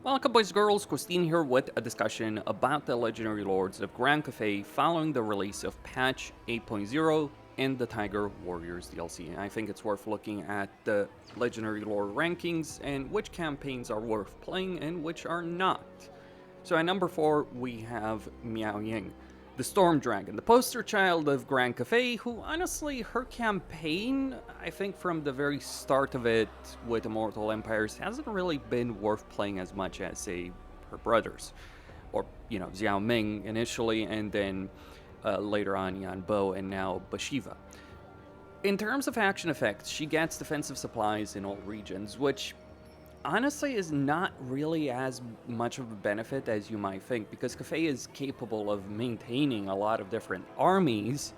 Welcome boys and girls, Costin here with a discussion about the Legendary Lords of Grand Cathay following the release of patch 8.0 in the Tiger Warriors DLC. I think it's worth looking at the Legendary Lord rankings and which campaigns are worth playing and which are not. So at number 4 we have Miao Ying, the Storm Dragon, the poster child of Grand Cathay, who honestly, her campaign, I think from the very start of it with Immortal Empires, hasn't really been worth playing as much as, say, her brothers. Or, you know, Zhao Ming initially, and then later on Yuan Bo, and now Bhashiva. In terms of action effects, she gets defensive supplies in all regions, which honestly is not really as much of a benefit as you might think, because Cathay is capable of maintaining a lot of different armies,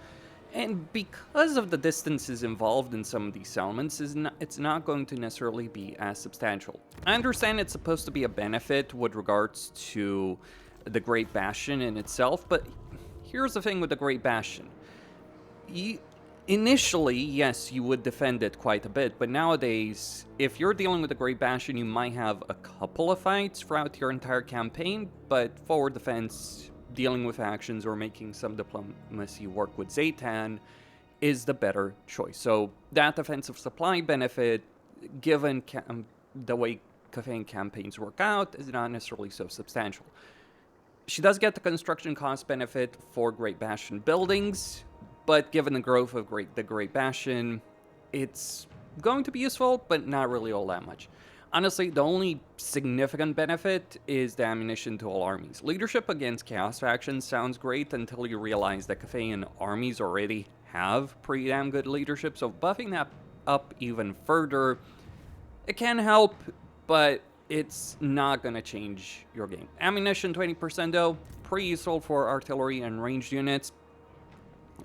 and because of the distances involved in some of these settlements, it's not going to necessarily be as substantial. I understand it's supposed to be a benefit with regards to the Great Bastion in itself, but here's the thing with the Great Bastion. Initially, yes, you would defend it quite a bit, but nowadays, if you're dealing with the Great Bastion, you might have a couple of fights throughout your entire campaign, but forward defense, dealing with actions, or making some diplomacy work with Zaytan is the better choice. So that defensive supply benefit, given the way Cathay campaigns work out, is not necessarily so substantial. She does get the construction cost benefit for Great Bastion buildings, but given the growth of the Great Bastion, it's going to be useful, but not really all that much. Honestly, the only significant benefit is the ammunition to all armies. Leadership against Chaos factions sounds great until you realize that Cathayan armies already have pretty damn good leadership, so buffing that up even further, it can help, but it's not going to change your game. Ammunition 20% though, pretty useful for artillery and ranged units,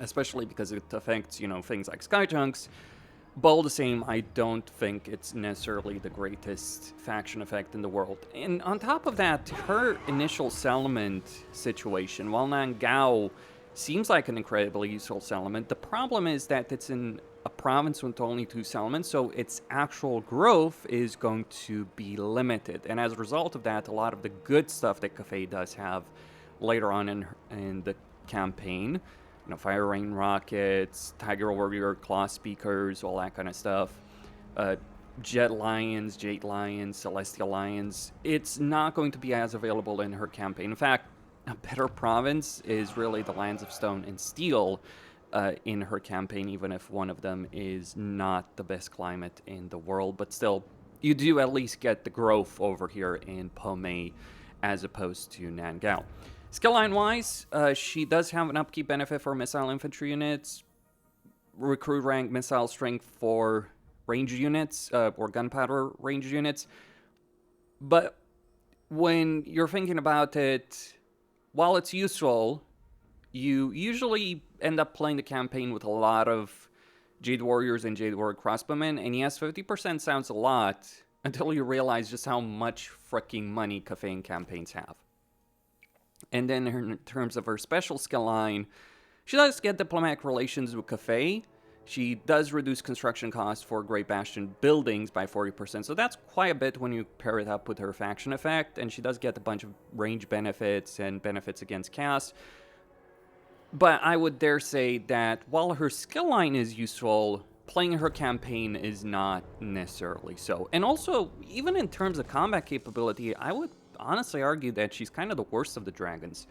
especially because it affects, you know, things like sky chunks. But all the same, I don't think it's necessarily the greatest faction effect in the world. And on top of that, her initial settlement situation, while Nangao seems like an incredibly useful settlement, the problem is that it's in a province with only 2 settlements, so its actual growth is going to be limited. And as a result of that, a lot of the good stuff that Cathay does have later on in the campaign, you know, fire rain rockets, Tiger Warrior claw speakers, all that kind of stuff, jet lions, jade lions, celestial lions, it's not going to be as available in her campaign. In fact, a better province is really the Lands of Stone and Steel in her campaign, even if one of them is not the best climate in the world. But still, you do at least get the growth over here in Pomei as opposed to Nangao. Skill line-wise, she does have an upkeep benefit for missile infantry units, recruit rank missile strength for range units, or gunpowder range units. But when you're thinking about it, while it's useful, you usually end up playing the campaign with a lot of Jade Warriors and Jade Warrior crossbowmen, and yes, 50% sounds a lot, until you realize just how much freaking money Cathay campaigns have. And then in terms of her special skill line, she does get diplomatic relations with Cathay. She does reduce construction costs for Great Bastion buildings by 40%, so that's quite a bit when you pair it up with her faction effect, and she does get a bunch of range benefits and benefits against chaos. But I would dare say that while her skill line is useful, playing her campaign is not necessarily so. And also, even in terms of combat capability, I would honestly argue that she's kind of the worst of the dragons,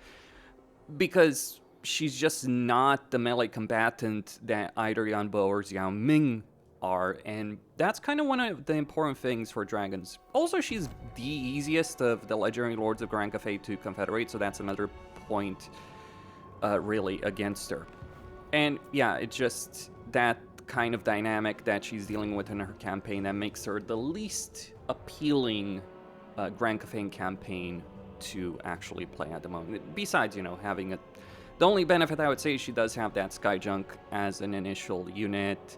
because she's just not the melee combatant that either Yuan Bo or Zhao Ming are, and that's kind of one of the important things for dragons. Also, she's the easiest of the Legendary Lords of Grand Cathay to confederate, so that's another point really against her. And yeah, it's just that kind of dynamic that she's dealing with in her campaign that makes her the least appealing Grand Cathay campaign to actually play at the moment. Besides, you know, having the only benefit I would say is she does have that Sky Junk as an initial unit,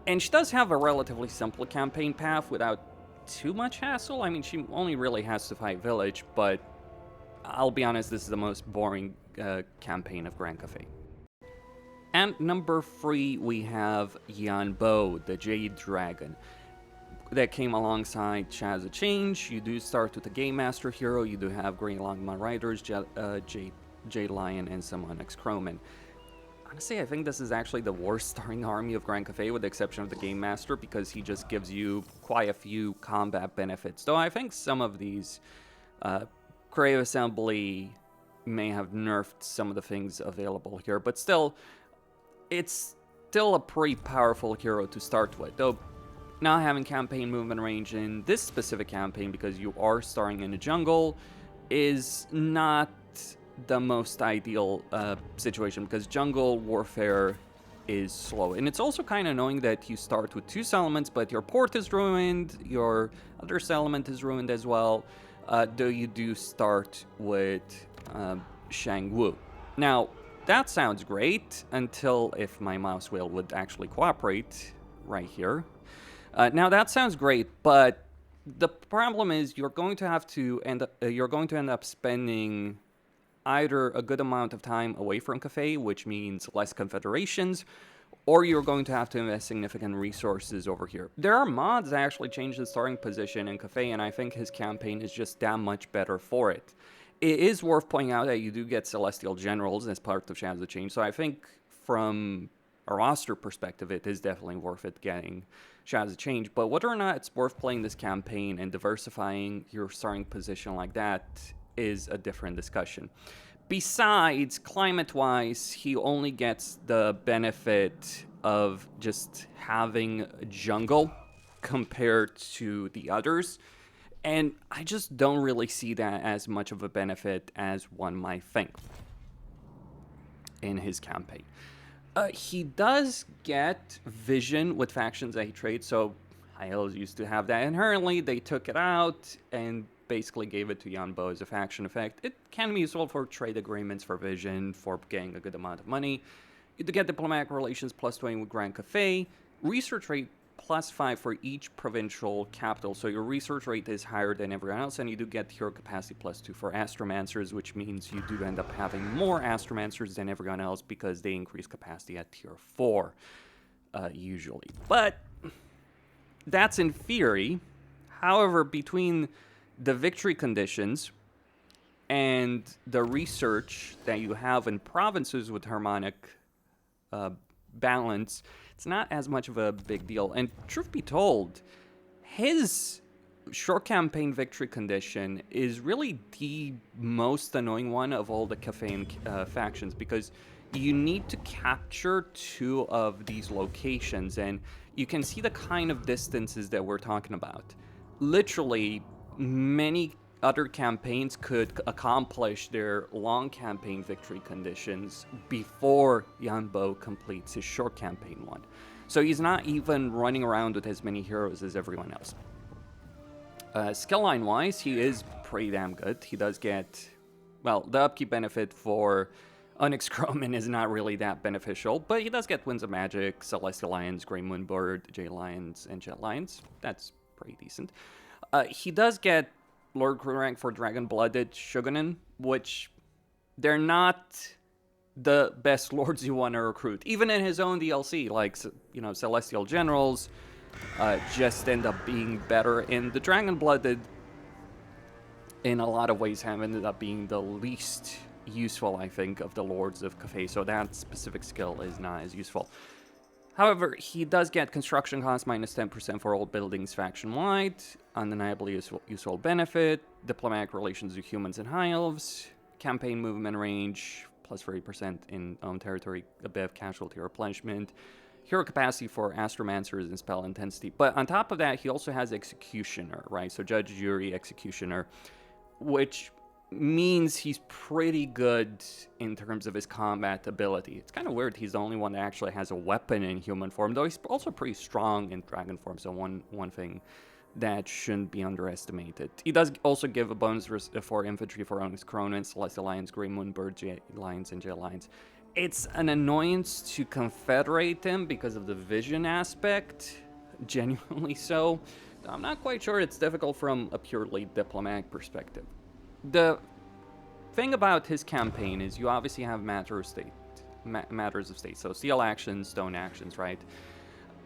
and she does have a relatively simple campaign path without too much hassle. I mean, she only really has to fight Village, but I'll be honest, this is the most boring campaign of Grand Cathay. And number 3, we have Yuan Bo, the Jade Dragon. that came alongside Chaz a Change. You do start with the Game Master hero. You do have Grey Longmon Riders, Jade Lion, and some Onyx Crowman. Honestly, I think this is actually the worst starting army of Grand Cathay, with the exception of the Game Master, because he just gives you quite a few combat benefits. Though I think some of these Creative Assembly may have nerfed some of the things available here, but still, it's still a pretty powerful hero to start with. Though not having campaign movement range in this specific campaign, because you are starting in the jungle, is not the most ideal situation, because jungle warfare is slow. And it's also kind of annoying that you start with 2 settlements, but your port is ruined, your other settlement is ruined as well, though you do start with Shangwu. Now, that sounds great, until if my mouse wheel would actually cooperate right here. Now, that sounds great, but the problem is you're going to end up spending either a good amount of time away from Cathay, which means less confederations, or you're going to have to invest significant resources over here. There are mods that actually change the starting position in Cathay, and I think his campaign is just that much better for it. It is worth pointing out that you do get Celestial Generals as part of Shadows of Change, so I think from a roster perspective, it is definitely worth it getting Shadows of Change. But whether or not it's worth playing this campaign and diversifying your starting position like that is a different discussion. Besides, climate-wise, he only gets the benefit of just having a jungle compared to the others, and I just don't really see that as much of a benefit as one might think in his campaign. He does get vision with factions that he trades, so High Elves used to have that inherently. They took it out and basically gave it to Yuan Bo as a faction effect. It can be useful for trade agreements, for vision, for getting a good amount of money. You do get diplomatic relations +20 with Grand Cathay, research rate +5 for each provincial capital, so your research rate is higher than everyone else, and you do get hero capacity +2 for astromancers, which means you do end up having more astromancers than everyone else because they increase capacity at tier 4, usually. But that's in theory. However, between the victory conditions and the research that you have in provinces with harmonic balance, it's not as much of a big deal. And truth be told, his short campaign victory condition is really the most annoying one of all the Cathay factions, because you need to capture 2 of these locations, and you can see the kind of distances that we're talking about. Literally, many other campaigns could accomplish their long campaign victory conditions before Yuan Bo completes his short campaign one. So he's not even running around with as many heroes as everyone else. Skill line wise, he is pretty damn good. He does get, well, the upkeep benefit for Onyx Crowman is not really that beneficial, but he does get Winds of Magic, Celestial Lions, Grey Moonbird, Jade Lions, and Jet Lions. That's pretty decent. He does get Lord Crew rank for Dragon-Blooded Shogunin, which they're not the best lords you want to recruit. Even in his own DLC, like, you know, Celestial Generals just end up being better. And the Dragon-Blooded, in a lot of ways, have ended up being the least useful, I think, of the lords of Cathay, so that specific skill is not as useful. However, he does get construction cost -10% for old buildings faction-wide, undeniably useful benefit, diplomatic relations with humans and high elves, campaign movement range, +30% in own territory, a bit of casualty replenishment, hero capacity for astromancers and spell intensity. But on top of that, he also has executioner, right? So judge, jury, executioner, which means he's pretty good in terms of his combat ability. It's kind of weird he's the only one that actually has a weapon in human form, though he's also pretty strong in dragon form, so one thing that shouldn't be underestimated. He does also give a bonus for infantry for Onyx Cronin, Celestial Lions, Grey Moonbird, Jet Lions, and Jet Lions. It's an annoyance to confederate him because of the vision aspect, genuinely so. I'm not quite sure it's difficult from a purely diplomatic perspective. The thing about his campaign is you obviously have matters of state, so steel actions, stone actions, right?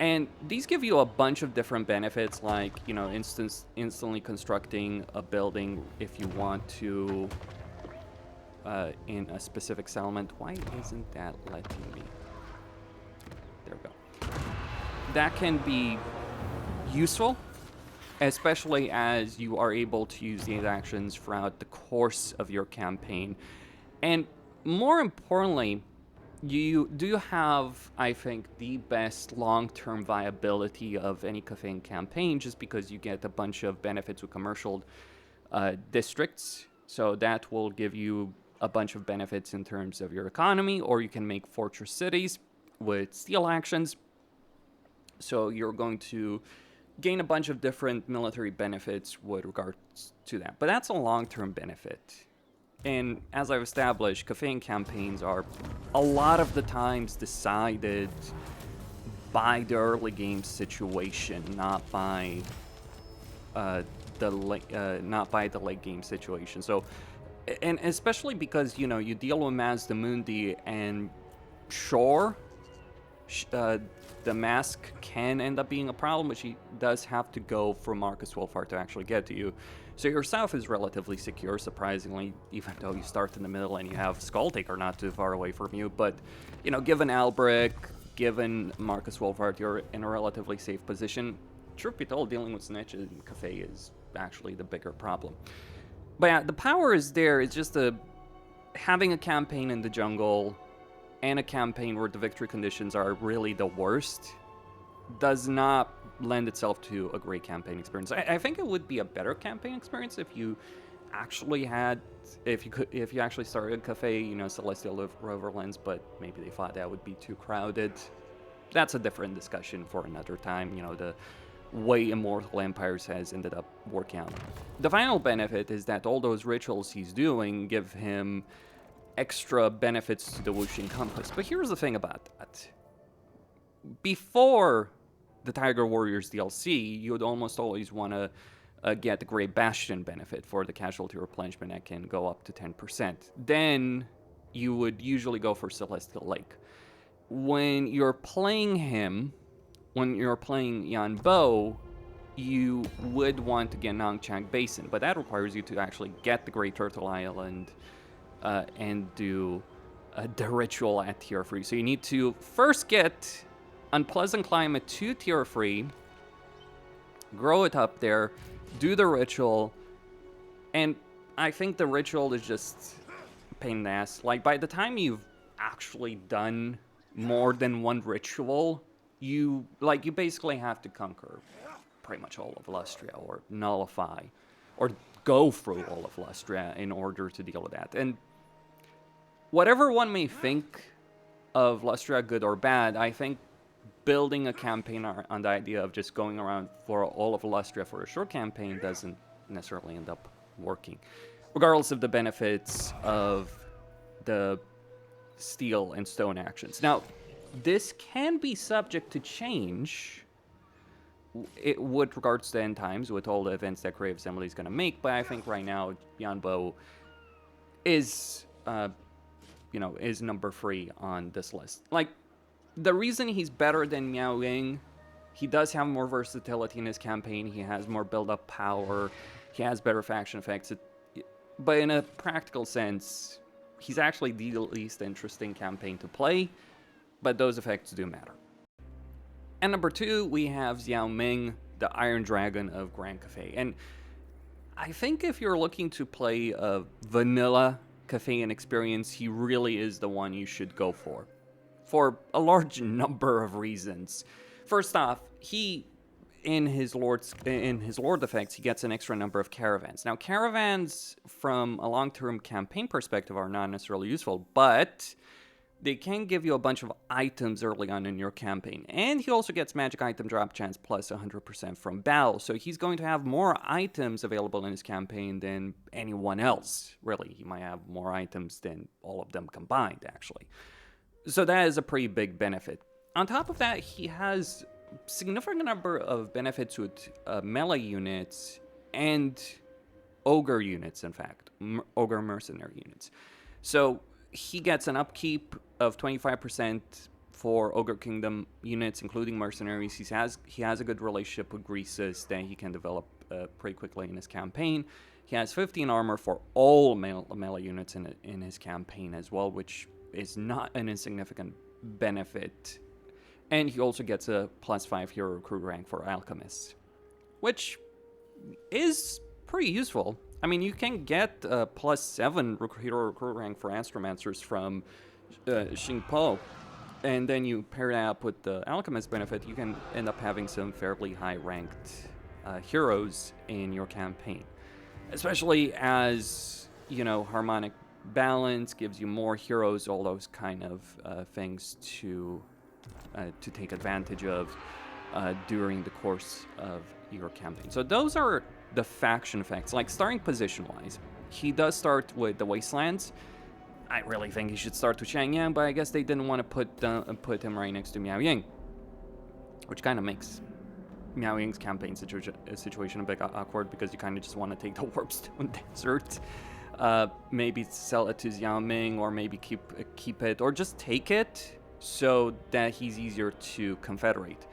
And these give you a bunch of different benefits, like, you know, instantly constructing a building if you want to in a specific settlement. Why isn't that letting me? There we go. That can be useful, especially as you are able to use these actions throughout the course of your campaign. And more importantly, you do have, I think, the best long-term viability of any Cathay campaign, just because you get a bunch of benefits with commercial districts. So that will give you a bunch of benefits in terms of your economy, or you can make fortress cities with steel actions. So you're going to gain a bunch of different military benefits with regards to that. But that's a long-term benefit. And as I've established, Cathay campaigns are a lot of the times decided by the early game situation, not by the late game situation. So, and especially because, you know, you deal with Mazda Mundi, and sure, the mask can end up being a problem, but she does have to go from Marcus Wolfhard to actually get to you. So your south is relatively secure, surprisingly, even though you start in the middle and you have Skulltaker not too far away from you. But, you know, given Albric, given Marcus Wolfhard, you're in a relatively safe position. Truth be told, dealing with Snitch in Cathay is actually the bigger problem. But yeah, the power is there. It's just having a campaign in the jungle and a campaign where the victory conditions are really the worst does not lend itself to a great campaign experience. I think it would be a better campaign experience if you actually actually started Cathay, you know, Celestial Roverlands, but maybe they thought that would be too crowded. That's a different discussion for another time, you know, the way Immortal Empires has ended up working out. The final benefit is that all those rituals he's doing give him extra benefits to the Wuxing Compass. But here's the thing about that. Before the Tiger Warriors DLC, you would almost always want to get the Great Bastion benefit for the casualty replenishment that can go up to 10%. Then you would usually go for Celestial Lake. When you're playing him, when you're playing Yuan Bo, you would want to get Nongchang Basin, but that requires you to actually get the Great Turtle Island and do the ritual at tier 3. So you need to first get Unpleasant Climate to tier 3, grow it up there, do the ritual, and I think the ritual is just a pain in the ass. Like, by the time you've actually done more than one ritual, you basically have to conquer pretty much all of Lustria, or nullify, or go through all of Lustria in order to deal with that. And whatever one may think of Lustria, good or bad, I think building a campaign on the idea of just going around for all of Lustria for a short campaign doesn't necessarily end up working, regardless of the benefits of the steel and stone actions. Now, this can be subject to change with regards to end times, with all the events that Creative Assembly is going to make, but I think right now Yuan Bo is is number 3 on this list. Like, the reason he's better than Miao Ying, he does have more versatility in his campaign, he has more build-up power, he has better faction effects, but in a practical sense, he's actually the least interesting campaign to play, but those effects do matter. And number 2, we have Zhao Ming, the Iron Dragon of Grand Cathay. And I think if you're looking to play a vanilla Cathayan experience, he really is the one you should go for a large number of reasons. First off, in his Lord effects, he gets an extra number of caravans. Now, caravans from a long-term campaign perspective are not necessarily useful, but they can give you a bunch of items early on in your campaign. And he also gets magic item drop chance plus 100% from battle. So he's going to have more items available in his campaign than anyone else. Really, he might have more items than all of them combined, actually. So that is a pretty big benefit. On top of that, he has significant number of benefits with melee units and ogre units, in fact. Ogre mercenary units. So he gets an upkeep of 25% for Ogre Kingdom units, including mercenaries. He has a good relationship with Greases that he can develop pretty quickly in his campaign. He has 15 armor for all melee units in his campaign as well, which is not an insignificant benefit. And he also gets a +5 hero recruit rank for Alchemists, which is pretty useful. I mean, you can get a +7 hero recruit rank for Astromancers from Xingpo, and then you pair that up with the Alchemist benefit, you can end up having some fairly high-ranked heroes in your campaign. Especially as, you know, harmonic balance gives you more heroes, all those kind of things to take advantage of during the course of your campaign. So those are the faction effects. Like, starting position-wise, he does start with the Wastelands. I really think he should start with Shangyang, but I guess they didn't want to put him right next to Miao Ying, which kind of makes Miao Ying's campaign situation a bit awkward, because you kind of just want to take the Warpstone Desert. Maybe sell it to Zhao Ming, or maybe keep it, or just take it so that he's easier to confederate.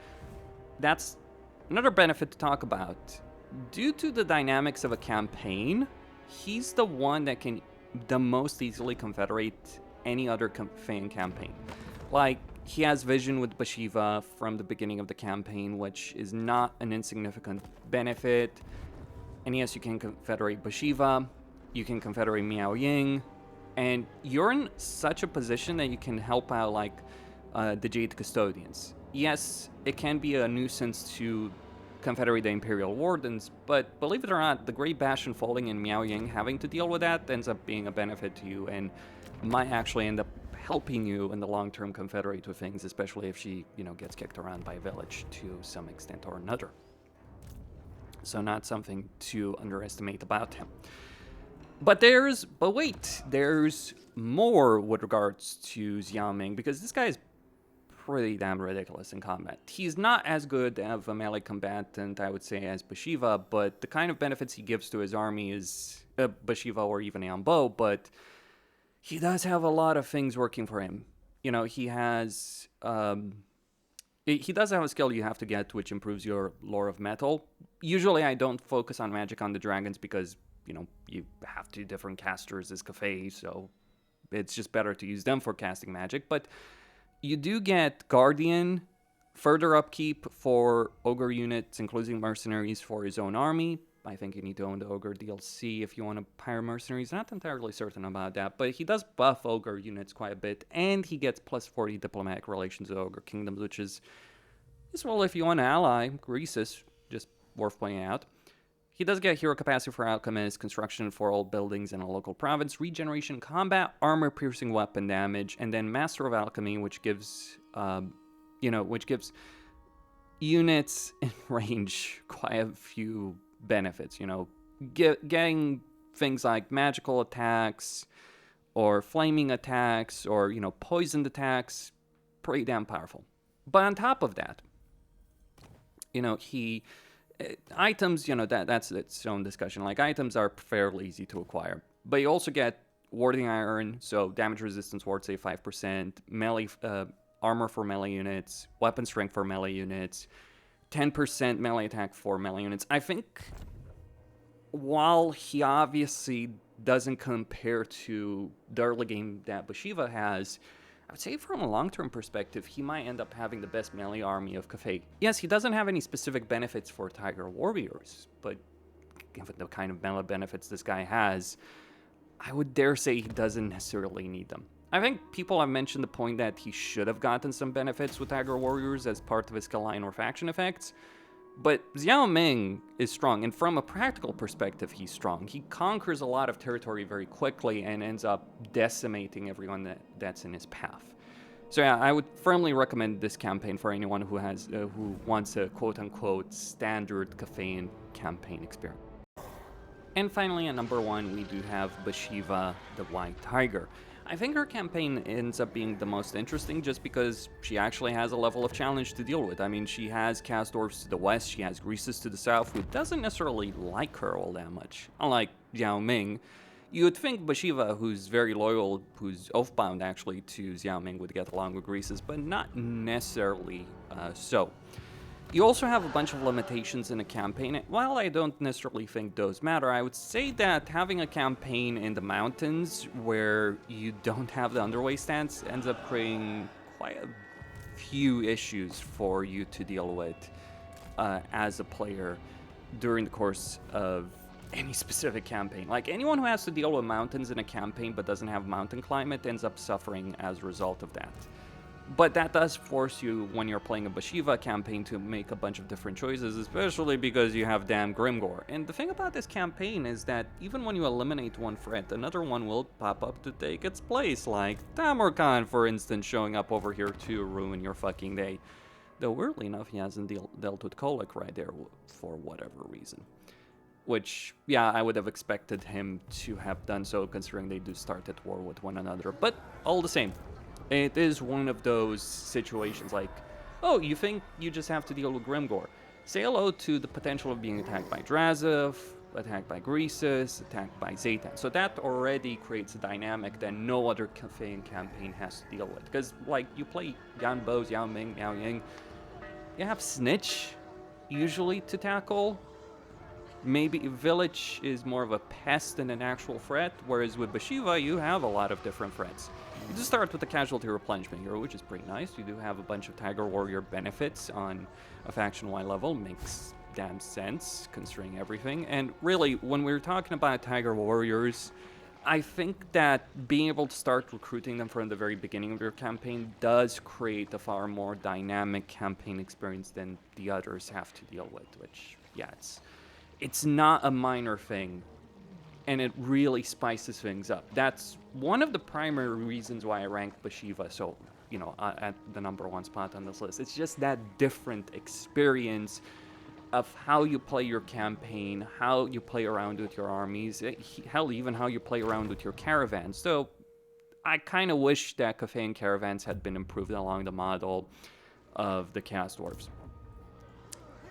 That's another benefit to talk about. Due to the dynamics of a campaign, he's the one that can the most easily confederate any other fan campaign. Like, he has vision with Bhashiva from the beginning of the campaign, which is not an insignificant benefit. And yes, you can confederate Bhashiva, you can confederate Miao Ying, and you're in such a position that you can help out, like, the Jade Custodians. Yes, it can be a nuisance to confederate the Imperial Wardens, but believe it or not, the Great Bastion falling and Miao Ying having to deal with that ends up being a benefit to you, and might actually end up helping you in the long-term confederate with things, especially if she, you know, gets kicked around by Village to some extent or another. So not something to underestimate about him. But wait, there's more with regards to Zhao Ming, because this guy is pretty damn ridiculous in combat. He's not as good of a melee combatant, I would say, as Bhashiva, but the kind of benefits he gives to his army is Bhashiva or even Yuan Bo, but he does have a lot of things working for him. You know, he does have a skill you have to get, which improves your lore of metal. Usually I don't focus on magic on the dragons because, you know, you have 2 different casters as Cathay, so it's just better to use them for casting magic, but you do get Guardian, further upkeep for Ogre units, including mercenaries for his own army. I think you need to own the Ogre DLC if you want to hire mercenaries. Not entirely certain about that, but he does buff Ogre units quite a bit, and he gets +40 diplomatic relations with Ogre Kingdoms, which is well if you want to ally Greases, just worth pointing out. He does get hero capacity for alchemists, construction for all buildings in a local province, regeneration, combat, armor-piercing weapon damage, and then Master of Alchemy, which gives, units in range quite a few benefits. You know, getting things like magical attacks, or flaming attacks, or, you know, poisoned attacks, pretty damn powerful. But on top of that, you know, items, you know, that's its own discussion. Like, items are fairly easy to acquire. But you also get Warding Iron, so damage resistance ward save 5%, melee armor for melee units, weapon strength for melee units, 10% melee attack for melee units. I think while he obviously doesn't compare to the early game that Bhashiva has, I would say from a long-term perspective, he might end up having the best melee army of Cathay. Yes, he doesn't have any specific benefits for Tiger Warriors, but given the kind of melee benefits this guy has, I would dare say he doesn't necessarily need them. I think people have mentioned the point that he should have gotten some benefits with Tiger Warriors as part of his skill line or faction effects, but Zhao Ming is strong, and from a practical perspective, he's strong. He conquers a lot of territory very quickly and ends up decimating everyone that's in his path. So yeah, I would firmly recommend this campaign for anyone who wants a quote-unquote standard Cathayan campaign experience. And finally, at number 1, we do have Bhashiva, the White Tiger. I think her campaign ends up being the most interesting just because she actually has a level of challenge to deal with. I mean, she has cast dwarves to the west, she has Greases to the south, who doesn't necessarily like her all that much. Unlike Zhao Ming, You would think Bhashiva, who's very loyal, who's oath-bound actually to Zhao Ming, would get along with Greases, but not necessarily so. You also have a bunch of limitations in a campaign, and while I don't necessarily think those matter, I would say that having a campaign in the mountains where you don't have the underway stance ends up creating quite a few issues for you to deal with as a player during the course of any specific campaign. Like, anyone who has to deal with mountains in a campaign but doesn't have mountain climate ends up suffering as a result of that. But that does force you, when you're playing a Bhashiva campaign, to make a bunch of different choices, especially because you have damn Grimgore. And the thing about this campaign is that even when you eliminate one threat, another one will pop up to take its place, like Tamerkhan, for instance, showing up over here to ruin your fucking day. Though, weirdly enough, he hasn't dealt with Kolic right there for whatever reason. Which, yeah, I would have expected him to have done so, considering they do start at war with one another. But all the same, it is one of those situations like, oh, you think you just have to deal with Grimgore. Say hello to the potential of being attacked by Drazov, attacked by Greases, attacked by Zaytan. So that already creates a dynamic that no other Cathay campaign has to deal with. Because, like, you play Yuan Bo, Zhao Ming, Miao Ying, you have Snitch, usually, to tackle. Maybe Village is more of a pest than an actual threat, whereas with Bhashiva, you have a lot of different threats. You just start with the Casualty Replenishment Hero, which is pretty nice. You do have a bunch of Tiger Warrior benefits on a faction-wide level. Makes damn sense, considering everything. And really, when we're talking about Tiger Warriors, I think that being able to start recruiting them from the very beginning of your campaign does create a far more dynamic campaign experience than the others have to deal with, which, yeah, it's not a minor thing, and it really spices things up. That's one of the primary reasons why I rank Bhashiva so, at the #1 spot on this list. It's just that different experience of how you play your campaign, how you play around with your armies, hell, even how you play around with your caravans. So I kind of wish that Cathay caravans had been improved along the model of the Chaos Dwarves.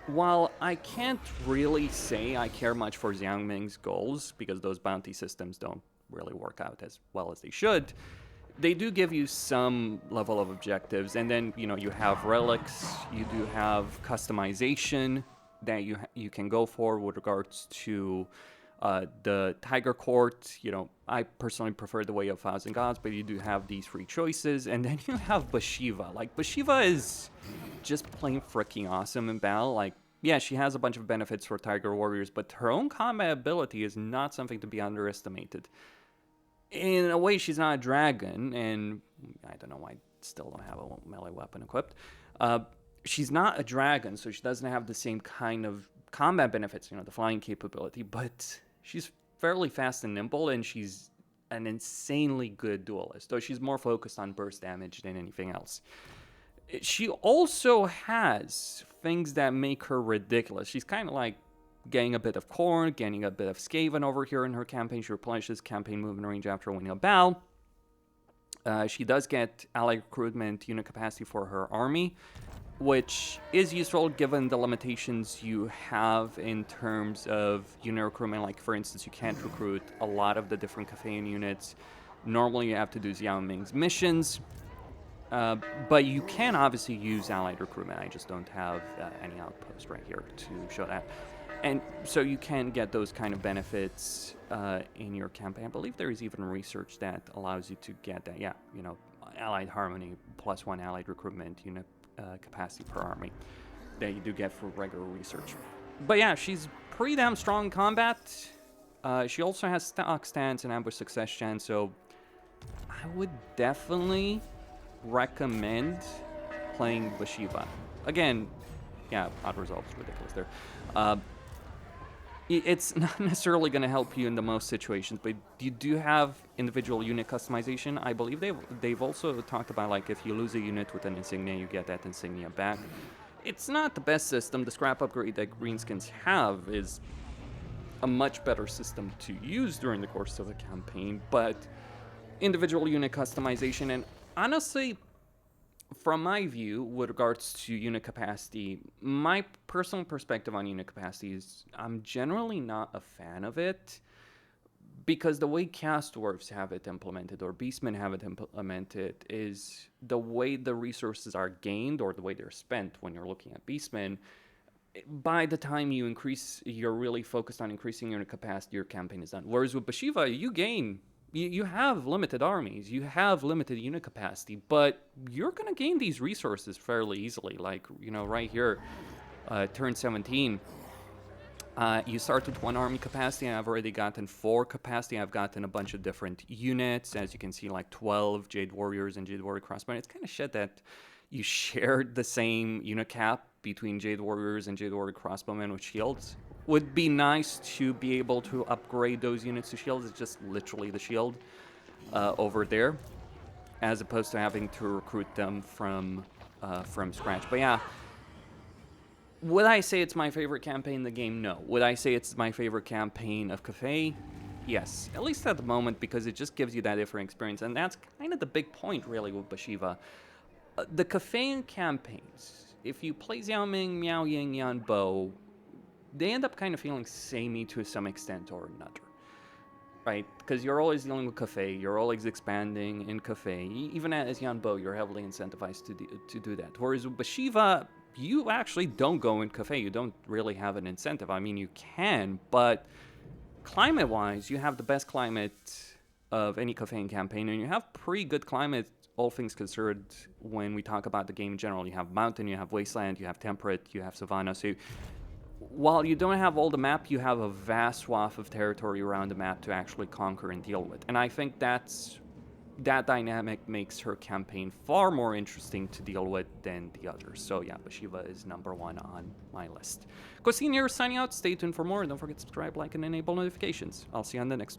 While I can't really say I care much for Zhao Ming's goals, because those bounty systems don't really work out as well as they should, they do give you some level of objectives, and then, you have relics, you do have customization that you can go for with regards to the Tiger Court. I personally prefer the Way of Thousand Gods, but you do have these three choices, and then you have Bhashiva. Like, Bhashiva is just plain freaking awesome in battle. Like, yeah, she has a bunch of benefits for Tiger Warriors, but her own combat ability is not something to be underestimated. In a way, she's not a dragon, and I don't know why I still don't have a melee weapon equipped. She's not a dragon, so she doesn't have the same kind of combat benefits, the flying capability, but she's fairly fast and nimble, and she's an insanely good duelist, though she's more focused on burst damage than anything else. She also has things that make her ridiculous. She's kind of like getting a bit of Korn, getting a bit of Skaven over here in her campaign. She replenishes campaign movement range after winning a battle. She does get allied recruitment unit capacity for her army, which is useful given the limitations you have in terms of unit recruitment. Like, for instance, you can't recruit a lot of the different Cathayan units. Normally, you have to do Zhao Ming's missions. But you can obviously use allied recruitment. I just don't have any outpost right here to show that. And so you can get those kind of benefits in your campaign. I believe there is even research that allows you to get that. Yeah, allied harmony +1 allied recruitment unit capacity per army that you do get for regular research. But yeah, she's pretty damn strong in combat. She also has stock stance and ambush success chance, so I would definitely recommend playing Bhashiva. Again, yeah, odd results, ridiculous there. It's not necessarily going to help you in the most situations, but you do have individual unit customization. I believe they've also talked about, like, if you lose a unit with an insignia, you get that insignia back. It's not the best system. The scrap upgrade that Greenskins have is a much better system to use during the course of a campaign, but individual unit customization, and honestly, from my view, with regards to unit capacity, my personal perspective on unit capacity is I'm generally not a fan of it because the way cast dwarves have it implemented, or beastmen have it implemented, is the way the resources are gained, or the way they're spent when you're looking at beastmen. By the time you're really focused on increasing your capacity, your campaign is done. Whereas with Bhashiva, you have limited armies, you have limited unit capacity, but you're going to gain these resources fairly easily. Like, right here, turn 17, you start with 1 army capacity, and I've already gotten 4 capacity. I've gotten a bunch of different units, as you can see, like 12 Jade Warriors and Jade Warrior Crossbowmen. It's kind of shit that you shared the same unit cap between Jade Warriors and Jade Warrior Crossbowmen with shields. Would be nice to be able to upgrade those units to shields. It's just literally the shield over there, as opposed to having to recruit them from scratch. But yeah, would I say it's my favorite campaign in the game? No. Would I say it's my favorite campaign of Cathay? Yes, at least at the moment, because it just gives you that different experience, and that's kind of the big point, really, with Bhashiva. The Cathayan campaigns, if you play Zhao Ming, Miao Ying, Yuan Bo, they end up kind of feeling samey to some extent or another, right? Because you're always dealing with Cathay, you're always expanding in Cathay. Even as Yuan Bo, you're heavily incentivized to do that. Whereas with Bhashiva, you actually don't go in Cathay. You don't really have an incentive. I mean, you can, but climate-wise, you have the best climate of any Cathayan campaign, and you have pretty good climate, all things considered, when we talk about the game in general. You have mountain, you have wasteland, you have temperate, you have savanna. So while you don't have all the map, you have a vast swath of territory around the map to actually conquer and deal with. And I think that dynamic makes her campaign far more interesting to deal with than the others. So yeah, Bhashiva is number 1 on my list. Costin here, signing out. Stay tuned for more. Don't forget to subscribe, like, and enable notifications. I'll see you on the next